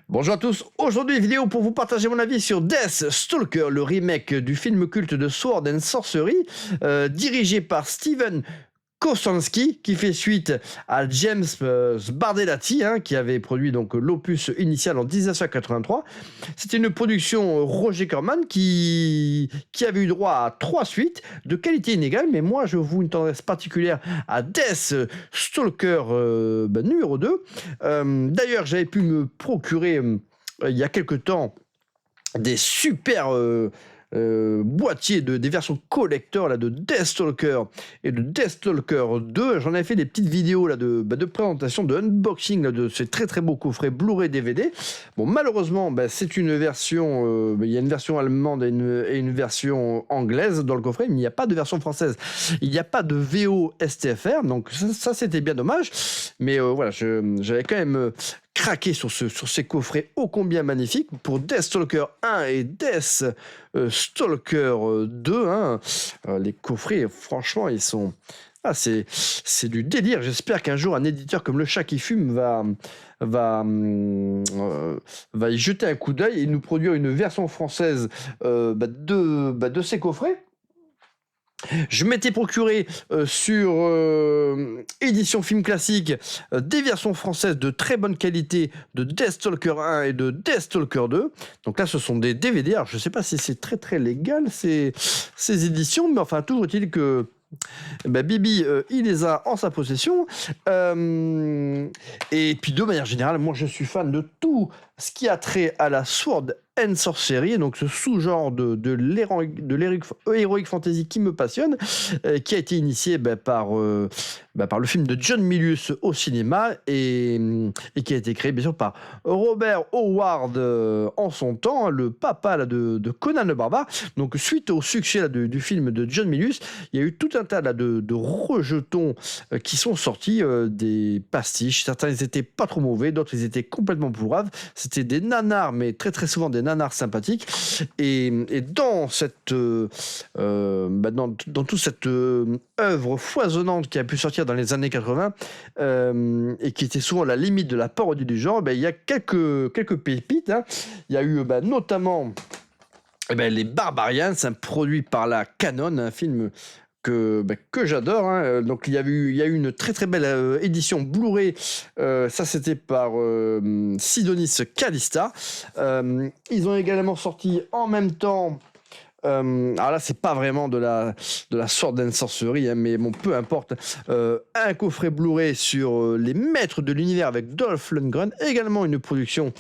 Bonjour à tous, aujourd'hui vidéo pour vous partager mon avis sur Death Stalker, le remake du film culte de Sword and Sorcery, dirigé par Steven Kostanski, qui fait suite à James Sbardelati, qui avait produit donc l'opus initial en 1983. C'était une production Roger Corman qui avait eu droit à 3 suites de qualité inégale, mais moi je vous une tendresse particulière à Death Stalker numéro 2. D'ailleurs, j'avais pu me procurer il y a quelque temps des super boîtiers des versions collector là, de Deathstalker et de Deathstalker 2. J'en avais fait des petites vidéos là, de présentation, de unboxing là, de ces très très beaux coffrets Blu-ray DVD. Bon, malheureusement, c'est une version, il y a une version allemande et une version anglaise dans le coffret, mais il n'y a pas de version française. Il n'y a pas de VO STFR, donc ça c'était bien dommage. Mais voilà, j'avais quand même craqué sur ces coffrets ô combien magnifiques pour Deathstalker 1 et Death Stalker 2. Les coffrets, franchement, ils sont... c'est du délire. J'espère qu'un jour, un éditeur comme Le Chat qui fume va y jeter un coup d'œil et nous produire une version française de ces coffrets. Je m'étais procuré sur édition film classique des versions françaises de très bonne qualité de Deathstalker 1 et de Deathstalker 2. Donc là, ce sont des DVD. Alors, je ne sais pas si c'est très très légal ces éditions, mais enfin, toujours est-il que Bibi, il les a en sa possession. Et puis, de manière générale, moi, je suis fan de tout ce qui a trait à la Sword and Sorcery, donc ce sous-genre de l'heroic fantasy qui me passionne, qui a été initié par le film de John Milius au cinéma et qui a été créé bien sûr par Robert Howard en son temps, le papa là, de Conan le Barbare. Donc suite au succès là, du film de John Milius, il y a eu tout un tas là, de rejetons qui sont sortis, des pastiches. Certains ils étaient pas trop mauvais, d'autres ils étaient complètement pourraves. C'était des nanars, mais très très souvent des nanars sympathiques. Et dans cette dans toute cette œuvre foisonnante qui a pu sortir dans les années 80 et qui était souvent la limite de la parodie du genre, il y a quelques pépites. Il y a eu notamment les Barbarians, un produit par la Canon, un film que j'adore. Donc il y a eu une très très belle édition Blu-ray. Ça c'était par Sidonis Calista. Ils ont également sorti en même temps. Alors là, c'est pas vraiment de la Sword and Sorcery, mais bon, peu importe. Un coffret Blu-ray sur les maîtres de l'univers avec Dolph Lundgren, également une production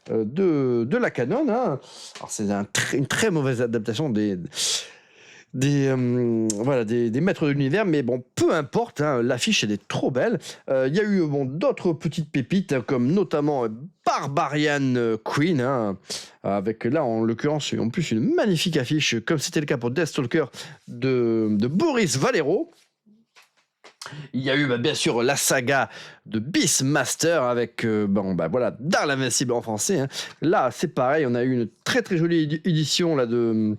de la Canon. Alors c'est une très mauvaise adaptation des maîtres de l'univers, mais bon, peu importe, l'affiche elle est trop belle. Il y a eu d'autres petites pépites, comme notamment Barbarian Queen, avec là en l'occurrence en plus une magnifique affiche, comme c'était le cas pour Deathstalker de Boris Vallejo. Il y a eu bien sûr la saga de Beastmaster avec Dark l'Invincible en français. Là c'est pareil, on a eu une très très jolie édition là de...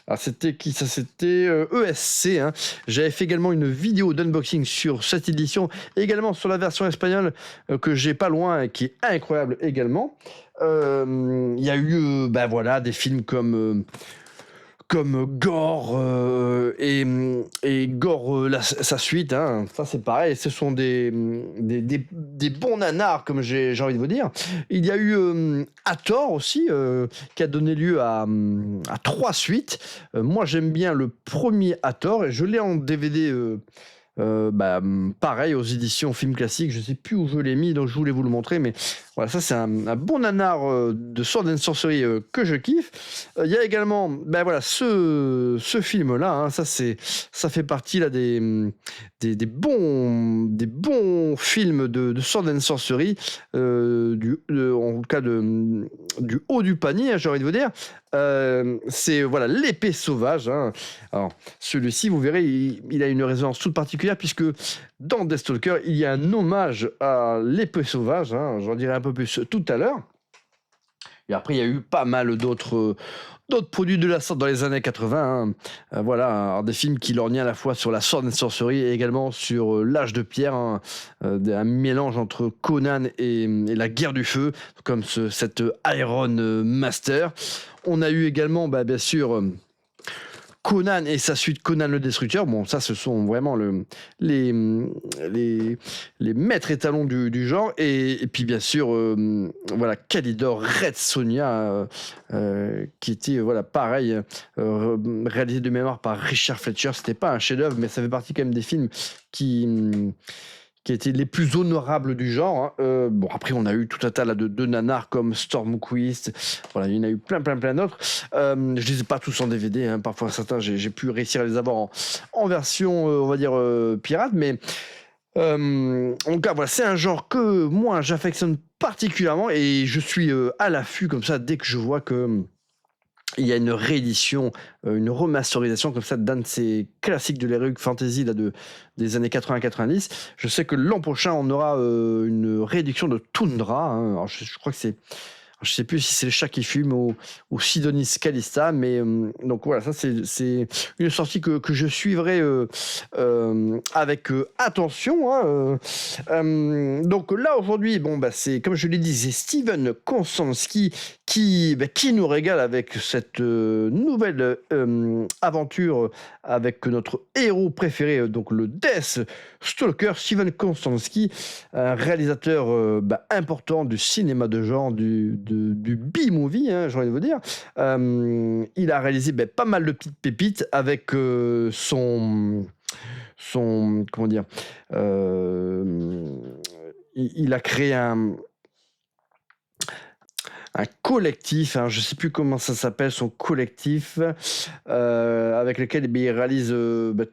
Alors c'était qui ça? C'était ESC. J'avais fait également une vidéo d'unboxing sur cette édition, également sur la version espagnole que j'ai pas loin et qui est incroyable également. Il y a eu des films comme Gore et Gore sa suite. Ça c'est pareil, ce sont des bons nanars comme j'ai envie de vous dire. Il y a eu Hathor aussi qui a donné lieu à 3 suites. Moi j'aime bien le premier Hathor et je l'ai en DVD pareil aux éditions film classique, je sais plus où je l'ai mis, donc je voulais vous le montrer, mais voilà, ça c'est un bon nanar de Sword and Sorcery que je kiffe. Il y a également ce film là, ça fait partie là des bons films de Sword and Sorcery, en tout cas du haut du panier, j'ai envie de vous dire. C'est l'épée sauvage. Alors celui-ci, vous verrez, il a une résonance toute particulière puisque dans Deathstalker, il y a un hommage à l'épée sauvage. J'en dirai un peu plus tout à l'heure. Et après, il y a eu pas mal d'autres produits de la sorte dans les années 80. Hein. Voilà, alors des films qui lorgnaient à la fois sur la Sword and Sorcery et également sur l'Âge de Pierre, hein. Un mélange entre Conan et la Guerre du Feu, comme cette Iron Master. On a eu également, bien sûr, Conan et sa suite Conan le Destructeur. Bon, ça, ce sont vraiment les, les, les maîtres étalons du genre. Et puis, bien sûr, voilà, Kalidor Red Sonja, qui était, voilà, pareil, réalisé de mémoire par Richard Fletcher. C'était pas un chef-d'œuvre, mais ça fait partie quand même des films qui étaient les plus honorables du genre. Hein. Bon, après, on a eu tout un tas là, de nanars comme Stormquist. Voilà, il y en a eu plein d'autres. Je les ai pas tous en DVD. Hein. Parfois, certains, j'ai pu réussir à les avoir en version, on va dire, pirate. Mais en tout cas, voilà, c'est un genre que moi, j'affectionne particulièrement. Et je suis à l'affût comme ça dès que je vois que il y a une réédition, une remasterisation comme ça d'un de ces classiques de l'heroic fantasy là, des années 80-90. Je sais que l'an prochain, on aura une réédition de Tundra. Hein. Alors, je crois que c'est... Je sais plus si c'est le chat qui fume ou Sidonis Calista, mais donc voilà, ça c'est une sortie que je suivrai avec attention. Hein. Donc là aujourd'hui, bon c'est comme je l'ai dit, c'est Steven Konstanski qui nous régale avec cette nouvelle aventure avec notre héros préféré, donc le Death Stalker, Steven Konstanski, un réalisateur important du cinéma de genre, du B-movie, hein, j'ai envie de vous dire. Il a réalisé pas mal de petites pépites avec son comment dire, il a créé un collectif, hein, je ne sais plus comment ça s'appelle, son collectif, avec lequel il réalise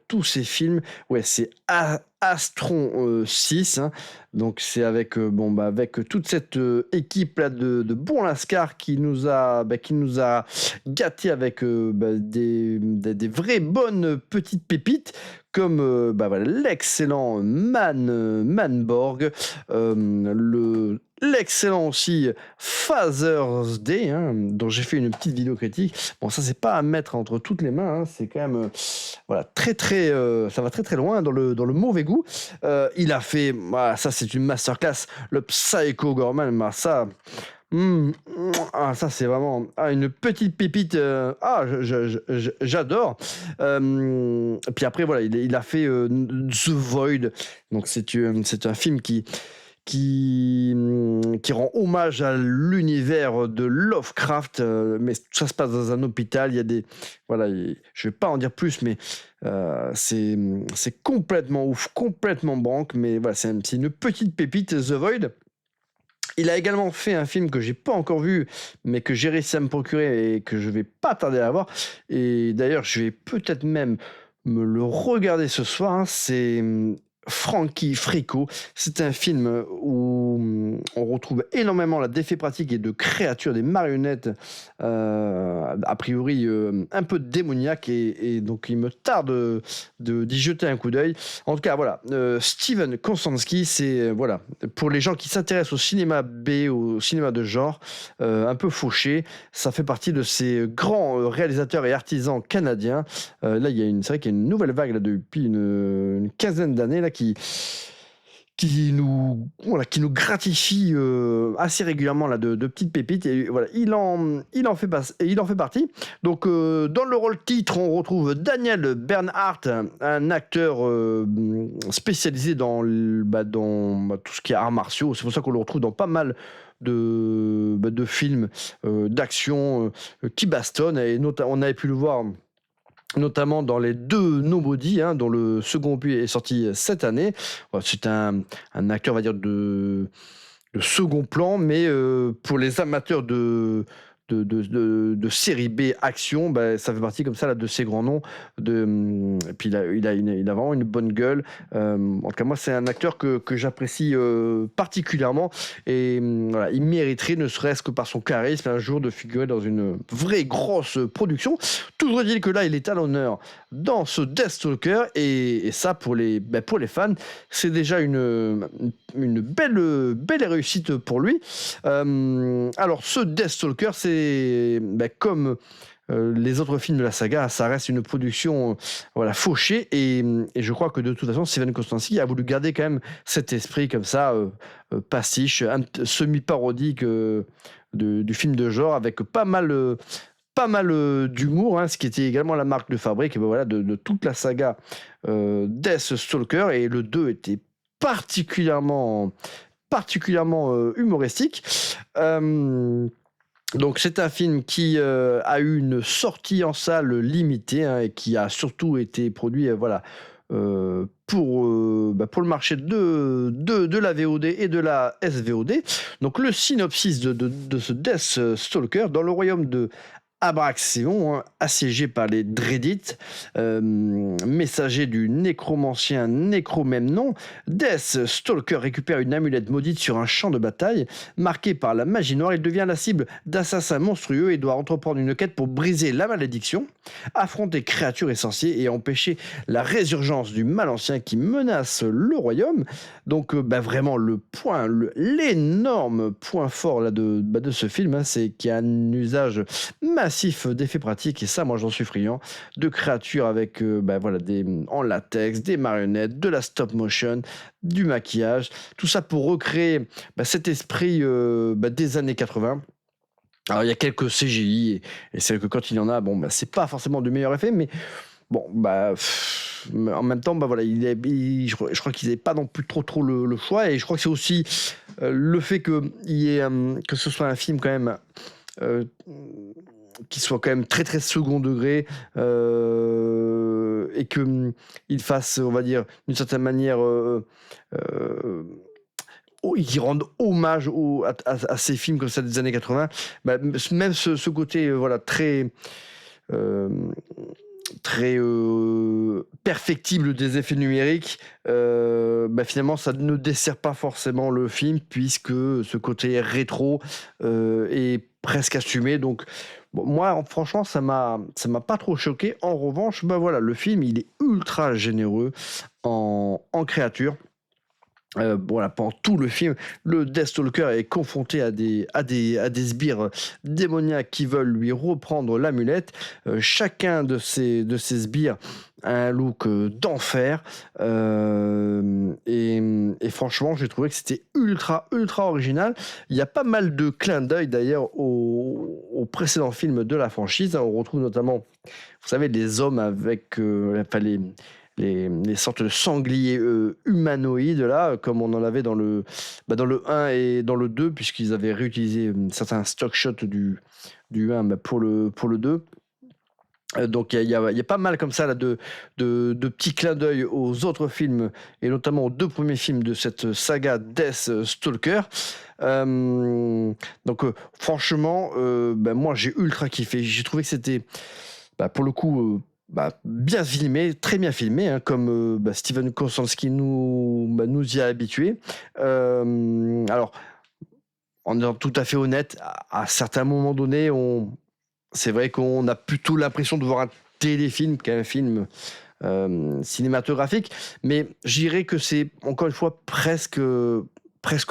tous ses films. Ouais, c'est Astron 6, hein. Donc c'est avec avec toute cette équipe là de bons lascars qui nous a gâté avec des vraies bonnes petites pépites comme voilà, l'excellent Manborg, l'excellent aussi Father's Day, hein, dont j'ai fait une petite vidéo critique. Bon, ça c'est pas à mettre entre toutes les mains, hein, c'est quand même voilà, très ça va très loin dans le mauvais goût. Il a fait, voilà, ça c'est une masterclass, le Psycho Gorman, ça c'est vraiment une petite pépite. J'adore. Puis après voilà, il a fait The Void, donc c'est un film qui rend hommage à l'univers de Lovecraft, mais ça se passe dans un hôpital. Il y a des voilà, je vais pas en dire plus, mais c'est complètement ouf, complètement branque, mais voilà, c'est une petite pépite, The Void. Il a également fait un film que j'ai pas encore vu, mais que j'ai réussi à me procurer et que je vais pas tarder à voir. Et d'ailleurs, je vais peut-être même me le regarder ce soir. Hein. C'est Frankie Frico. C'est un film où on retrouve énormément la d'effets pratiques et de créatures, des marionnettes, a priori un peu démoniaques, et donc il me tarde d'y jeter un coup d'œil. En tout cas, voilà, Steven Konstanski, c'est voilà, pour les gens qui s'intéressent au cinéma B, au cinéma de genre, un peu fauché, ça fait partie de ces grands réalisateurs et artisans canadiens. Là, c'est vrai qu'il y a une nouvelle vague là, depuis une quinzaine d'années là, qui nous gratifie assez régulièrement là, de petites pépites, et voilà, il en fait partie. Donc dans le rôle titre, on retrouve Daniel Bernhardt, un acteur spécialisé dans tout ce qui est arts martiaux. C'est pour ça qu'on le retrouve dans pas mal de films d'action qui bastonnent, et on avait pu le voir notamment dans les 2 Nobody, hein, dont le second opus est sorti cette année. C'est un acteur, on va dire, de second plan, mais pour les amateurs de de série B action, bah, ça fait partie comme ça là, de ces grands noms. Et puis il a vraiment une bonne gueule. En tout cas, moi, c'est un acteur que j'apprécie particulièrement. Et voilà, il mériterait, ne serait-ce que par son charisme, un jour de figurer dans une vraie grosse production. Toujours est-il que là, il est à l'honneur dans ce Deathstalker. Et ça, pour les fans, c'est déjà une belle réussite pour lui. Alors, ce Deathstalker, c'est comme les autres films de la saga, ça reste une production voilà, fauchée. Et je crois que de toute façon, Steven Kostanski a voulu garder quand même cet esprit comme ça, pastiche, semi-parodique du film de genre, avec pas mal d'humour, hein, ce qui était également la marque de fabrique voilà, de toute la saga Deathstalker. Et le 2 était particulièrement humoristique. Donc c'est un film qui a eu une sortie en salle limitée, hein, et qui a surtout été produit voilà, pour le marché de la VOD et de la SVOD. Donc le synopsis de ce Deathstalker: dans le royaume de Abraxéon, hein, assiégé par les Dreadites, messager du nécromancien Nécromemnon, Deathstalker récupère une amulette maudite sur un champ de bataille. Marqué par la magie noire, il devient la cible d'assassins monstrueux et doit entreprendre une quête pour briser la malédiction, affronter créatures et sorciers et empêcher la résurgence du mal ancien qui menace le royaume. Donc vraiment l'énorme point fort là, de ce film, hein, c'est qu'il y a un usage massif d'effets pratiques, et ça, moi, j'en suis friand, de créatures avec voilà, en latex, des marionnettes, de la stop motion, du maquillage, tout ça pour recréer cet esprit des années 80. Alors, il y a quelques CGI, et c'est vrai que quand il y en a, c'est pas forcément du meilleur effet, mais bon, en même temps, voilà, je crois qu'ils n'avaient pas non plus trop le choix, et je crois que c'est aussi le fait que ce soit un film quand même qui soit quand même très très second degré, et que il fasse, on va dire, d'une certaine manière, qui rendent hommage à ces films comme ça des années 80. Même ce côté voilà très perfectible des effets numériques, finalement ça ne dessert pas forcément le film, puisque ce côté rétro est presque assumé. Donc moi franchement ça m'a pas trop choqué. En revanche voilà, le film il est ultra généreux en créatures. Voilà, pendant tout le film, le Deathstalker est confronté à des sbires démoniaques qui veulent lui reprendre l'amulette. Chacun de ces sbires a un look d'enfer, et franchement j'ai trouvé que c'était ultra original. Il y a pas mal de clins d'œil d'ailleurs aux précédents films de la franchise. On retrouve notamment, vous savez, les hommes avec les sortes de sangliers humanoïdes là, comme on en avait dans le 1 et dans le 2, puisqu'ils avaient réutilisé certains stock shots du 1 pour le 2. Donc il y a pas mal comme ça là, de petits clins d'œil aux autres films, et notamment aux 2 premiers films de cette saga Deathstalker. Donc franchement, moi j'ai ultra kiffé. J'ai trouvé que c'était pour le coup bien filmé, très bien filmé, hein, comme Steven Kostanski nous y a habitués. Alors, en étant tout à fait honnête, à certains moments donnés, c'est vrai qu'on a plutôt l'impression de voir un téléfilm qu'un film cinématographique, mais je dirais que c'est encore une fois presque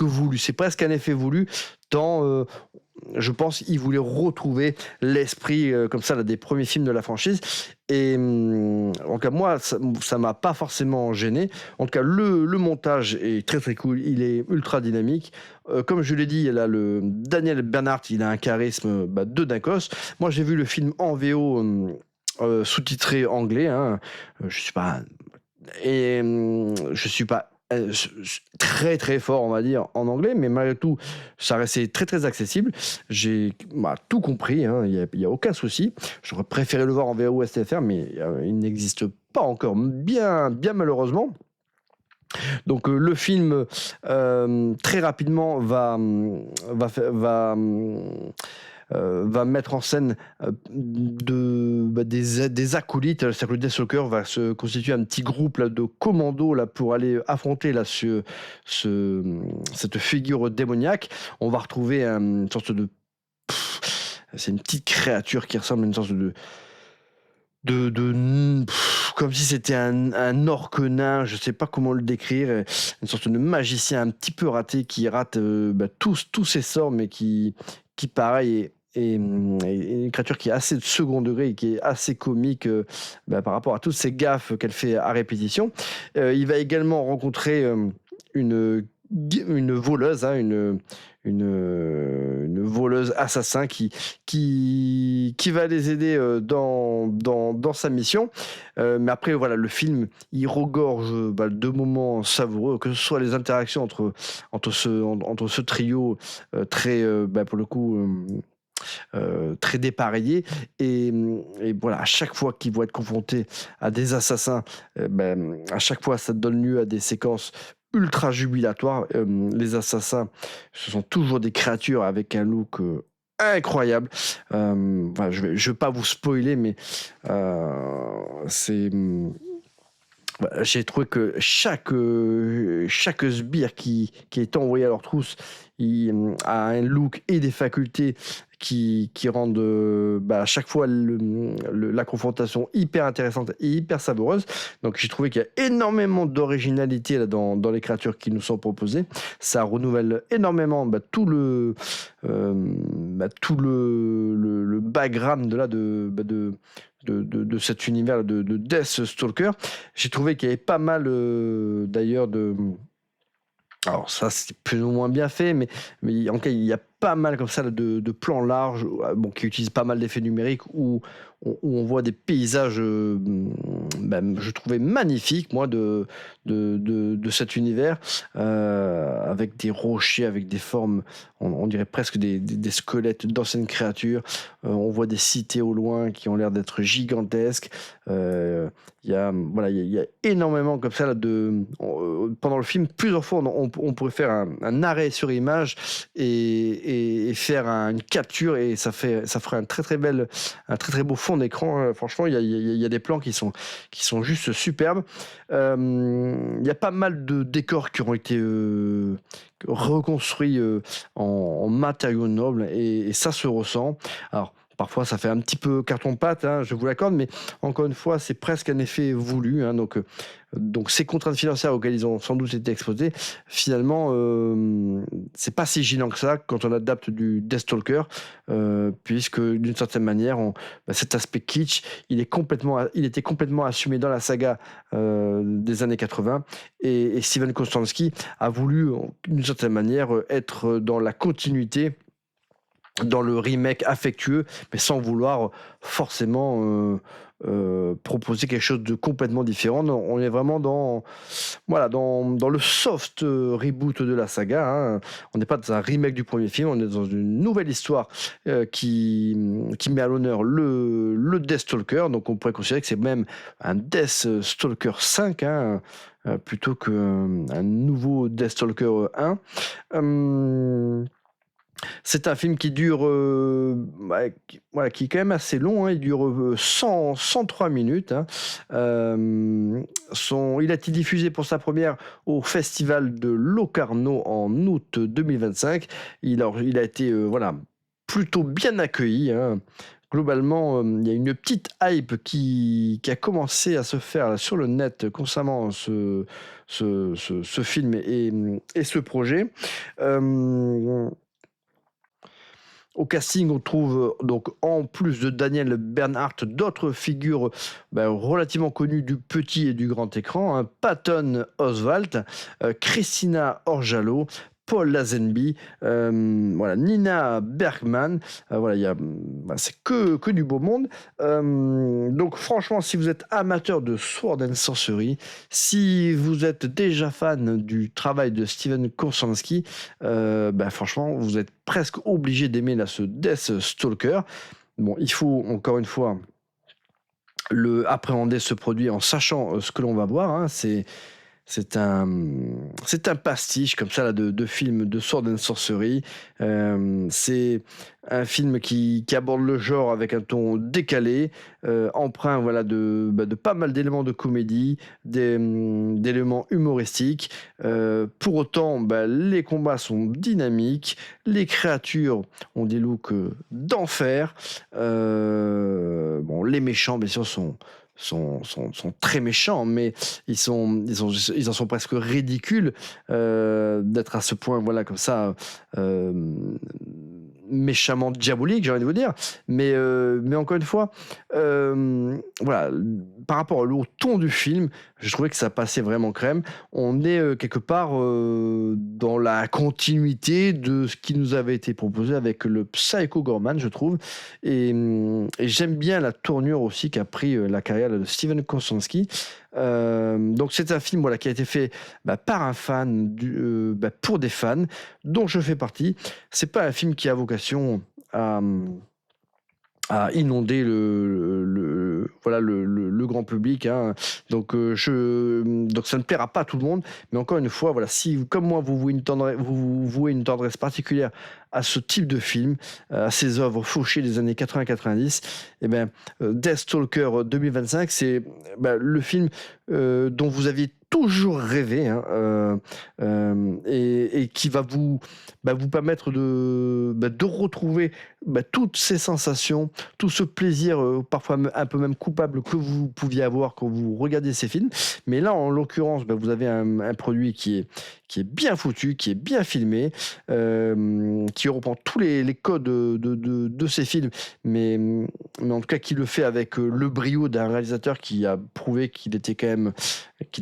voulu. C'est presque un effet voulu, tant je pense qu'il voulait retrouver l'esprit comme ça là, des premiers films de la franchise. Et en tout cas moi ça m'a pas forcément gêné. En tout cas le montage est très très cool, il est ultra dynamique. Comme je l'ai dit, là, le Daniel Bernhardt, il a un charisme de dingues. Moi j'ai vu le film en VO sous-titré anglais, hein. Je suis pas très très fort, on va dire, en anglais, mais malgré tout ça restait très très accessible. J'ai tout compris, hein, il y a aucun souci. J'aurais préféré le voir en VO STFR, mais il n'existe pas encore, bien malheureusement. Donc le film, très rapidement va fai va mettre en scène, des acolytes. C'est-à-dire que le Deathstalker va se constituer un petit groupe là de commandos là pour aller affronter là cette figure démoniaque. On va retrouver une sorte de c'est une petite créature qui ressemble à une sorte comme si c'était un orque nain, je sais pas comment le décrire, une sorte de magicien un petit peu raté qui rate tous ses sorts, mais qui pareil est une créature qui est assez de second degré et qui est assez comique par rapport à toutes ces gaffes qu'elle fait à répétition. Il va également rencontrer une, une voleuse, hein, une voleuse assassin qui va les aider dans sa mission. Mais après, voilà, le film, il regorge de moments savoureux, que ce soit les interactions entre ce trio très, pour le coup, très dépareillé. Et voilà, à chaque fois qu'ils vont être confrontés à des assassins, à chaque fois, ça donne lieu à des séquences ultra jubilatoires. Les assassins, ce sont toujours des créatures avec un look incroyable. Voilà, je vais pas vous spoiler, mais c'est j'ai trouvé que chaque sbire qui est envoyé à leur trousse, a un look et des facultés qui rendent à chaque fois la confrontation hyper intéressante et hyper savoureuse. Donc j'ai trouvé qu'il y a énormément d'originalité là, dans les créatures qui nous sont proposées. Ça renouvelle énormément tout le background de cet univers de Deathstalker. J'ai trouvé qu'il y avait pas mal d'ailleurs de... Alors ça c'est plus ou moins bien fait, mais en tout cas il y a pas mal comme ça là, de plans larges, qui utilisent pas mal d'effets numériques où on voit des paysages, je trouvais magnifiques moi de cet univers, avec des rochers, avec des formes, on dirait presque des squelettes d'anciennes créatures. On voit des cités au loin qui ont l'air d'être gigantesques. Il y a énormément comme ça là, pendant le film. Plusieurs fois on pourrait faire un arrêt sur image et faire une capture, et ça ferait un très beau fond d'écran. Franchement, il y a des plans qui sont juste superbes. Il y a pas mal de décors qui ont été reconstruits en matériaux nobles, et ça se ressent. Alors parfois ça fait un petit peu carton-pâte, hein, je vous l'accorde, mais encore une fois c'est presque un effet voulu, hein, donc ces contraintes financières auxquelles ils ont sans doute été exposés, finalement c'est pas si gênant que ça quand on adapte du Deathstalker, puisque d'une certaine manière cet aspect kitsch il était complètement assumé dans la saga des années 80, et Steven Kostanski a voulu d'une certaine manière être dans la continuité, dans le remake affectueux, mais sans vouloir forcément proposer quelque chose de complètement différent. Non, on est vraiment dans le soft reboot de la saga, hein. On n'est pas dans un remake du premier film, on est dans une nouvelle histoire qui met à l'honneur le Deathstalker. Donc on pourrait considérer que c'est même un Deathstalker 5, hein, plutôt qu'un nouveau Deathstalker 1. C'est un film qui dure, qui est quand même assez long, hein. Il dure 103 minutes, hein. Il a été diffusé pour sa première au festival de Locarno en août 2025. Il a été plutôt bien accueilli, hein. Globalement, il y a une petite hype qui a commencé à se faire là, sur le net concernant ce film et ce projet. Au casting, on trouve donc en plus de Daniel Bernhardt d'autres figures relativement connues du petit et du grand écran, hein. Patton Oswalt, Christina Orjalo, Paul Lazenby, Nina Bergman. C'est que du beau monde. Donc franchement, si vous êtes amateur de Sword and Sorcery, si vous êtes déjà fan du travail de Steven Kostanski, franchement, vous êtes presque obligé d'aimer ce Deathstalker. Bon, il faut encore une fois appréhender ce produit en sachant ce que l'on va voir, hein. C'est un, c'est un pastiche comme ça là, de film de Sword and Sorcery. C'est un film qui aborde le genre avec un ton décalé, empreint voilà, de pas mal d'éléments de comédie, d'éléments humoristiques. Pour autant, les combats sont dynamiques, les créatures ont des looks d'enfer. Bon, les méchants, bien sûr, sont très méchants, mais ils en sont presque ridicules d'être à ce point, voilà, comme ça, méchamment diabolique, j'ai envie de vous dire. Mais encore une fois, voilà, par rapport au ton du film, je trouvais que ça passait vraiment crème. On est quelque part dans la continuité de ce qui nous avait été proposé avec le Psycho Gorman, je trouve. Et j'aime bien la tournure aussi qu'a pris la carrière de Steven Kostanski. Donc c'est un film voilà, qui a été fait par un fan, pour des fans, dont je fais partie. C'est pas un film qui a vocation à inonder le grand public, hein. Donc ça ne plaira pas à tout le monde, mais encore une fois, voilà, si comme moi vous vouez une tendresse particulière à ce type de film, à ces œuvres fauchées des années 80-90, et ben Deathstalker 2025, c'est le film dont vous aviez toujours rêvé, hein, et qui va vous permettre de retrouver toutes ces sensations, tout ce plaisir, parfois un peu même coupable, que vous pouviez avoir quand vous regardez ces films. Mais là, en l'occurrence, vous avez un produit qui est bien foutu, qui est bien filmé, qui reprend tous les codes de ces films, mais en tout cas qui le fait avec le brio d'un réalisateur qui a prouvé qu'il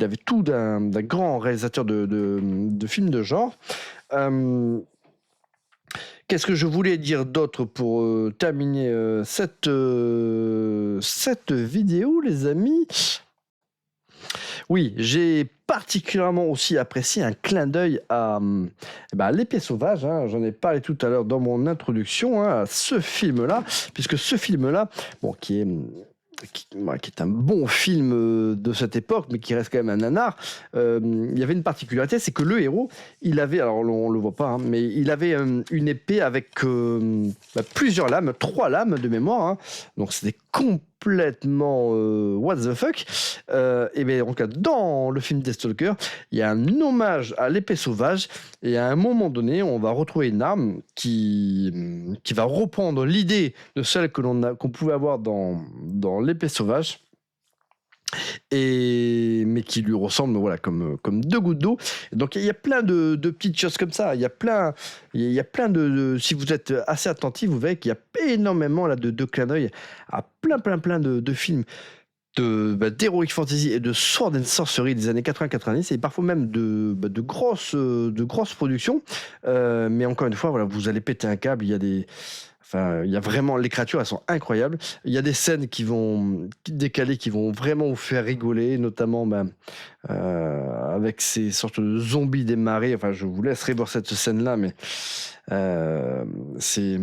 avait tout d'un grand réalisateur de films de genre. Qu'est-ce que je voulais dire d'autre pour terminer cette vidéo, les amis? Oui, j'ai particulièrement aussi apprécié un clin d'œil à l'épée sauvage, hein. J'en ai parlé tout à l'heure dans mon introduction, hein, à ce film-là, puisque ce film-là, bon, qui est un bon film de cette époque, mais qui reste quand même un nanar, il y avait une particularité, c'est que le héros, il avait, alors on le voit pas, hein, mais il avait une épée avec plusieurs lames, 3 lames de mémoire, hein. Donc c'était complètement what the fuck. Et bien donc dans le film Deathstalker, il y a un hommage à l'épée sauvage, et à un moment donné, on va retrouver une arme qui va reprendre l'idée de celle qu'on pouvait avoir dans l'épée sauvage, mais qui lui ressemble, voilà, comme 2 gouttes d'eau. Donc il y a plein de petites choses comme ça. Il y a plein de si vous êtes assez attentif, vous verrez qu'il y a énormément là de clins d'œil à plein de films d'Heroic Fantasy et de Sword and Sorcery des années 80-90, et parfois même de grosses productions. Mais encore une fois, voilà, vous allez péter un câble. Il y a vraiment, les créatures, elles sont incroyables. Il y a des scènes qui vont décaler, qui vont vraiment vous faire rigoler, notamment avec ces sortes de zombies des marées. Enfin, je vous laisserai voir cette scène-là, mais c'est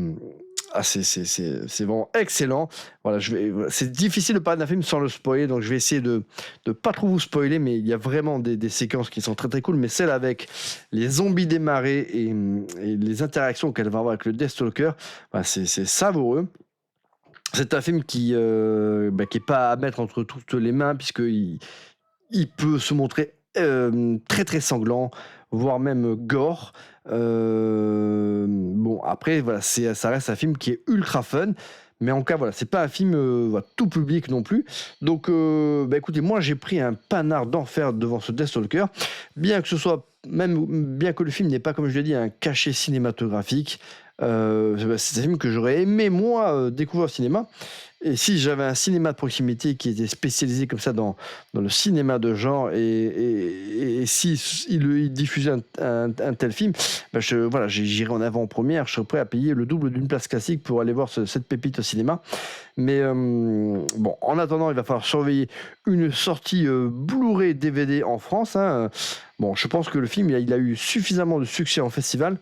vraiment excellent. Voilà, c'est difficile de parler d'un film sans le spoiler, donc je vais essayer de pas trop vous spoiler, mais il y a vraiment des séquences qui sont très très cool. Mais celle avec les zombies des marées et les interactions qu'elle va avoir avec le Deathstalker, c'est savoureux. C'est un film qui est pas à mettre entre toutes les mains, puisqu'il peut se montrer très très sanglant, voire même gore. Bon, après, voilà, ça reste un film qui est ultra fun, mais en cas, voilà, c'est pas un film tout public non plus. Donc, écoutez, moi, j'ai pris un panard d'enfer devant ce Deathstalker, bien que le film n'ait pas, comme je l'ai dit, un cachet cinématographique. C'est un film que j'aurais aimé, moi, découvrir au cinéma. Et si j'avais un cinéma de proximité qui était spécialisé comme ça dans le cinéma de genre, et si il diffusait un tel film, j'irais en avant-première, je serais prêt à payer le double d'une place classique pour aller voir cette pépite au cinéma. Mais bon, en attendant, il va falloir surveiller une sortie Blu-ray DVD en France, hein. Bon, je pense que le film, il a eu suffisamment de succès en festival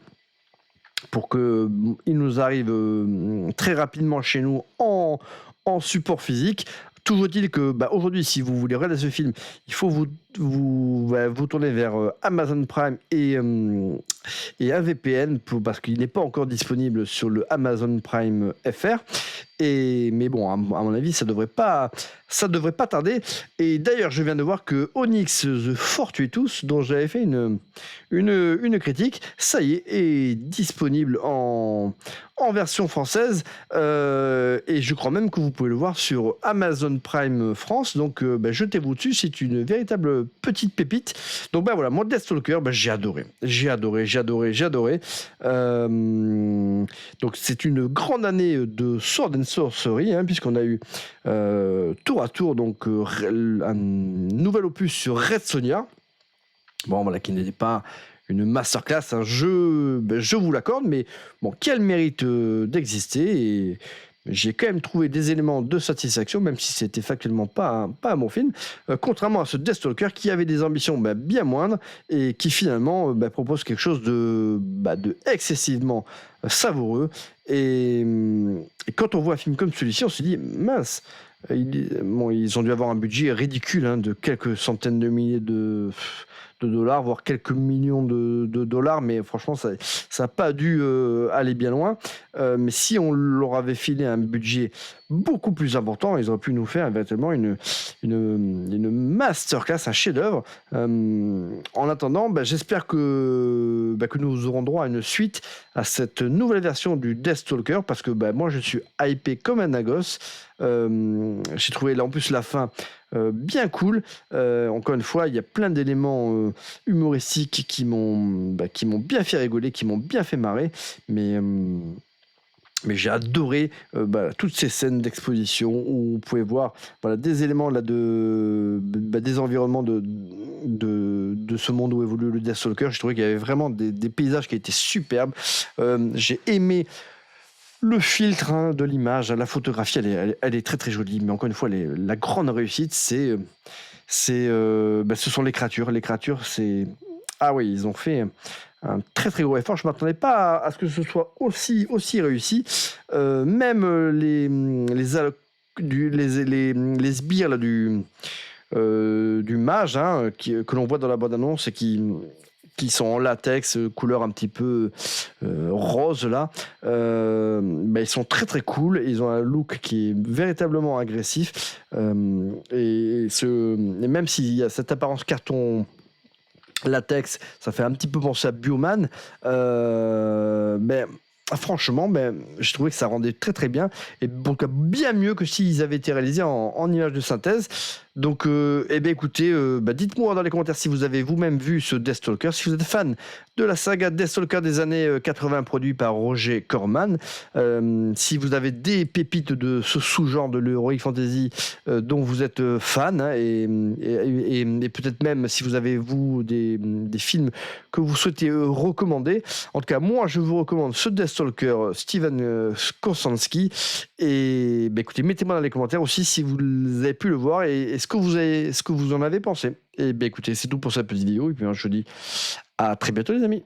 pour qu'il nous arrive très rapidement chez nous en support physique. Toujours est-il que aujourd'hui, si vous voulez regarder ce film, il faut vous tourner vers Amazon Prime et un VPN parce qu'il n'est pas encore disponible sur le Amazon Prime FR. Mais bon, à mon avis, ça devrait pas tarder. Et d'ailleurs, je viens de voir que Onyx The Fortuitous, dont j'avais fait une critique, ça y est disponible en version française. Et je crois même que vous pouvez le voir sur Amazon Prime France. Donc, jetez-vous dessus. C'est une véritable petite pépite. Donc, voilà, moi, Deathstalker, j'ai adoré. J'ai adoré. Donc, c'est une grande année de Sword and Sorcery, puisqu'on a eu tour à tour donc un nouvel opus sur Red Sonja. Bon, voilà, qui n'était pas une masterclass, je vous l'accorde, mais bon, quel mérite d'exister. Et j'ai quand même trouvé des éléments de satisfaction, même si c'était factuellement pas un bon film, contrairement à ce Deathstalker qui avait des ambitions bien moindres et qui finalement propose quelque chose de excessivement savoureux. Et quand on voit un film comme celui-ci, on se dit, mince, ils ont dû avoir un budget ridicule de quelques centaines de milliers de dollars, voire quelques millions de dollars, mais franchement, ça n'a pas dû aller bien loin. Mais si on leur avait filé un budget beaucoup plus important, ils auraient pu nous faire véritablement une masterclass, un chef-d'œuvre. En attendant, j'espère que nous aurons droit à une suite à cette nouvelle version du Deathstalker, parce que moi, je suis hypé comme un agos. J'ai trouvé là en plus la fin bien cool. Encore une fois, il y a plein d'éléments humoristiques qui m'ont bien fait rigoler, qui m'ont bien fait marrer, mais j'ai adoré toutes ces scènes d'exposition où vous pouvez voir des éléments là des environnements de ce monde où évolue le Deathstalker. J'ai trouvé qu'il y avait vraiment des paysages qui étaient superbes. J'ai aimé le filtre de l'image, la photographie, elle est très très jolie, mais encore une fois, la grande réussite, ce sont les créatures. Les créatures, ah oui, ils ont fait un très très gros effort. Je m'attendais pas à ce que ce soit aussi réussi. Même les sbires là, du mage que l'on voit dans la bande-annonce et qui sont en latex, couleur un petit peu rose là. Ils sont très très cool. Ils ont un look qui est véritablement agressif. Et même s'il y a cette apparence carton latex, ça fait un petit peu penser à Bioman. Franchement, j'ai trouvé que ça rendait très très bien, et donc bien mieux que s'ils avaient été réalisés en images de synthèse. Donc, écoutez, dites-moi dans les commentaires si vous avez vous-même vu ce Deathstalker, si vous êtes fan de la saga Deathstalker des années 80 produit par Roger Corman, si vous avez des pépites de ce sous-genre de l'Heroic Fantasy dont vous êtes fan, et peut-être même si vous avez des films que vous souhaitez recommander. En tout cas, moi, je vous recommande ce Deathstalker Steven Kostanski. Et écoutez, mettez-moi dans les commentaires aussi si vous avez pu le voir et ce que vous en avez pensé. Et écoutez, c'est tout pour cette petite vidéo. Et puis je vous dis à très bientôt les amis.